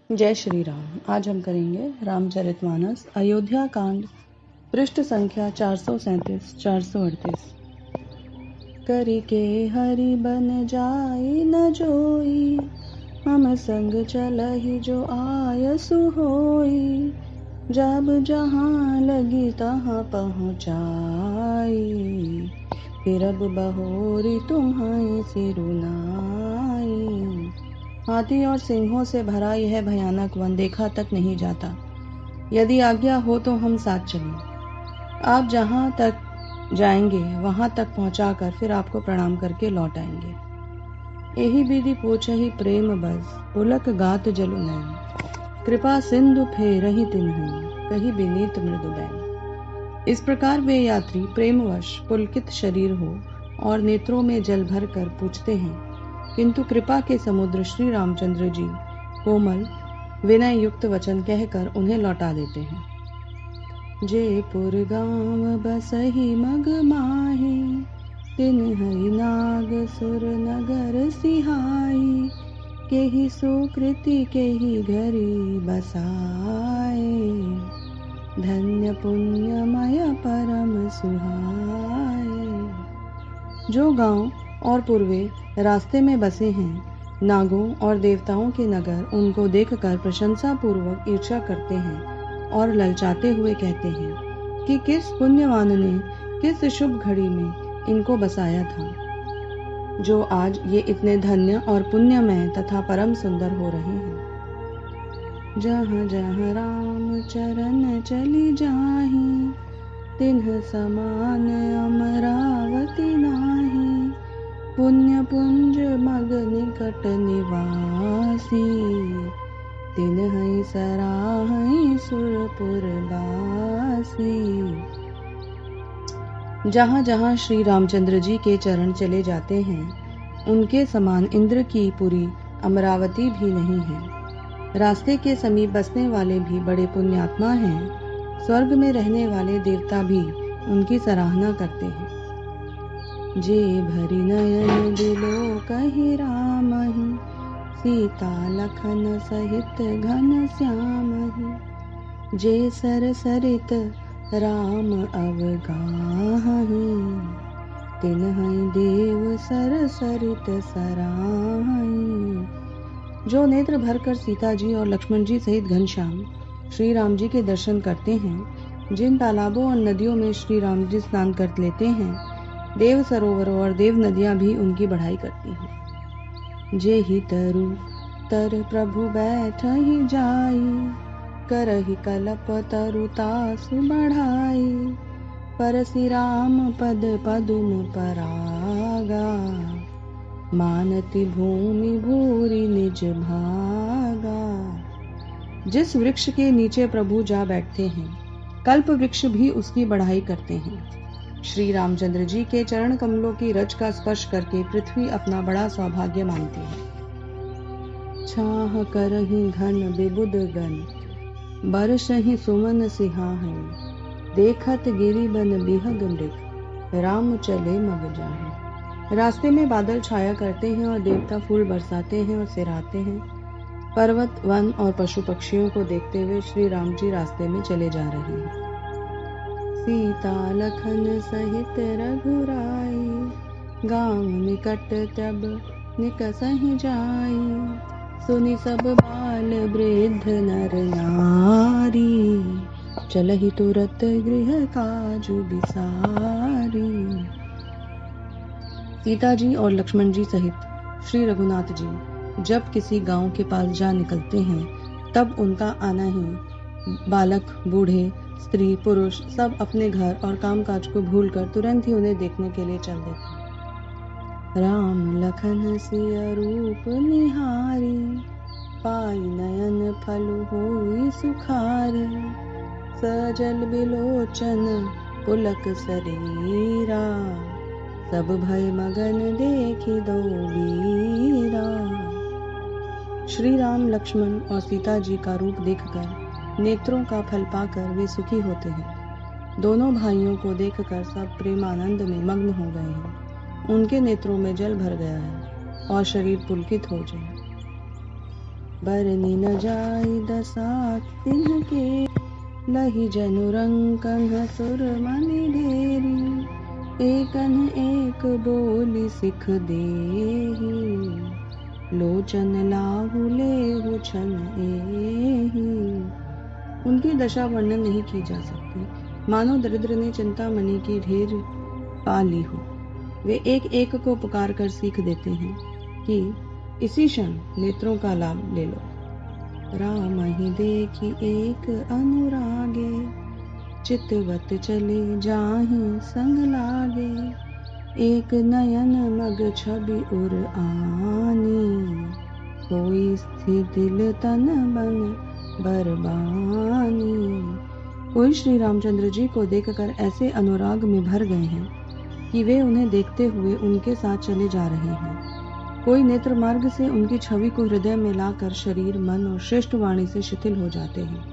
जय श्री राम। आज हम करेंगे रामचरितमानस अयोध्या कांड, पृष्ठ संख्या 437-438। करि के हरि बन जाई न जोई, हम संग चलहि जो आयसु होई। जब जहाँ लगी तहाँ पहुँचाई, फिरब बहोरी तुम्हारी सिरुनाई। हाथी और सिंहों से भरा यह भयानक वन देखा तक नहीं जाता। यदि आज्ञा हो तो हम साथ चलें। आप जहाँ तक जाएंगे वहां तक पहुंचाकर फिर आपको प्रणाम करके लौट आएंगे। यही विधि पूछहि प्रेम बस, पुलक गात जलु नैन। कृपा सिंधु फेरहि तिन्हनि, कही विनीत मृदु बैन। इस प्रकार वे यात्री प्रेमवश पुलकित शरीर हो और नेत्रों में जल भर कर पूछते हैं, किंतु कृपा के समुद्र श्री रामचंद्र जी कोमल विनय युक्त वचन कहकर उन्हें लौटा देते हैं। जयपुर गांव बसहि मग माही, तिन्हइ नाग सुर नगर सिहाई। केहि सुकृति केहि घरी बसाए, धन्य पुण्यमय परम सुहाए। जो गांव और पूर्वे रास्ते में बसे हैं, नागों और देवताओं के नगर उनको देखकर प्रशंसा पूर्वक ईर्ष्या करते हैं और ललचाते हुए कहते हैं कि किस पुण्यवान ने किस शुभ घड़ी में इनको बसाया था, जो आज ये इतने धन्य और पुण्यमय तथा परम सुंदर हो रहे हैं। जहाँ जहाँ राम चरण चली जाहि, तिन्ह समान अमरावती नाही। पुण्य पुंज मग निकट निवासी, तिन्हइ सराहइ सुरपुर बासी। जहाँ जहाँ श्री रामचंद्र जी के चरण चले जाते हैं, उनके समान इंद्र की पुरी अमरावती भी नहीं है। रास्ते के समीप बसने वाले भी बड़े पुण्यात्मा हैं। स्वर्ग में रहने वाले देवता भी उनकी सराहना करते हैं। जे भरी नयन दिलो कहि रामहि, सीता लखन सहित घन श्यामहि। जे सर सरित राम अवगाहि, तिन्हइ देव सर सरित सराहि। जो नेत्र भरकर सीता जी और लक्ष्मण जी सहित घनश्याम श्री राम जी के दर्शन करते हैं, जिन तालाबों और नदियों में श्री राम जी स्नान कर लेते हैं, देव सरोवरों और देव नदियां भी उनकी बढ़ाई करती हैं। जे ही तरु तर प्रभु बैठहि जाई, करहि कलप तरु तासु बढ़ाई। परसि राम पद पदुम परागा, मानति भूमि भूरि निज भागा। जिस वृक्ष के नीचे प्रभु जा बैठते हैं, कल्प वृक्ष भी उसकी बढ़ाई करते हैं। श्री रामचंद्र जी के चरण कमलों की रज का स्पर्श करके पृथ्वी अपना बड़ा सौभाग्य मानती है। छाह करहि घन बिबुद गन, बरसहि सुमन सिंहाहन। देखत गिरि बन बिहग मृग, राम चले मग जाहि। रास्ते में बादल छाया करते हैं और देवता फूल बरसाते हैं और सिराते हैं। पर्वत, वन और पशु पक्षियों को देखते हुए श्री राम जी रास्ते में चले जा रहे हैं। सीता लखन सहित रघुराई, गांव निकट तब निकसहि जाई। सुनि सब बाल वृद्ध नर नारी, चलहि तुरत गृह काजु बिसारी। सीता जी और लक्ष्मण जी सहित श्री रघुनाथ जी जब किसी गांव के पास जा निकलते हैं, तब उनका आना ही बालक, बूढ़े, स्त्री, पुरुष सब अपने घर और कामकाज को भूलकर तुरंत ही उन्हें देखने के लिए चल देते हैं। राम लखन सिय रूप निहारी, पाई नयन फल होई सुखारी। सजल बिलोचन पुलक शरीरा, सब भय मगन देखि दो वीरा। श्री राम, लक्ष्मण और सीता जी का रूप देखकर, नेत्रों का फल पाकर वे सुखी होते हैं। दोनों भाइयों को देखकर सब प्रेमानंद में मग्न हो गए हैं। उनके नेत्रों में जल भर गया है और शरीर पुलकित हो जाए। बरनी न जाई दशा सिंह के, लही जनुरंकन सुर मनि ढेरी। एकन एक बोली सिख देही, लोचन लाहु लेहु छन एही। उनकी दशा वर्णन नहीं की जा सकती, मानो दरिद्र ने चिंतामणि की ढेर पा ली हो। वे एक एक को पुकार कर सीख देते हैं कि इसी क्षण नेत्रों का लाभ ले लो। राम ही देखी एक अनुरागे, चितवत चले जाहि संग लागे। एक नयन मग छवि उर आनी, कोई स्थिर दिल तन बन बरबानी। कोई श्री रामचंद्र जी को देखकर ऐसे अनुराग में भर गए हैं कि वे उन्हें देखते हुए उनके साथ चले जा रहे हैं। कोई नेत्र मार्ग से उनकी छवि को हृदय में लाकर शरीर, मन और श्रेष्ठ वाणी से शिथिल हो जाते हैं,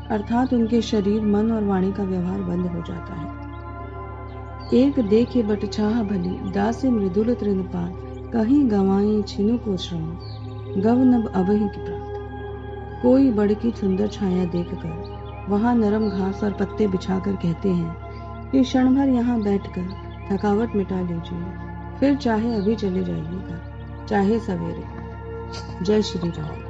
अर्थात उनके शरीर, मन और वाणी का व्यवहार बंद हो जाता है। एक देखे बट चाह भली, दासी मृदुल तृणपाल। कहीं गवाई छिनु को श्रम, गव नभ अबहि की प्राप्त। कोई बड़ की सुंदर छाया देखकर वहां नरम घास और पत्ते बिछाकर कहते हैं कि क्षण भर यहाँ बैठकर थकावट मिटा लीजिए, फिर चाहे अभी चले जाइएगा, चाहे सवेरे। जय श्री राम।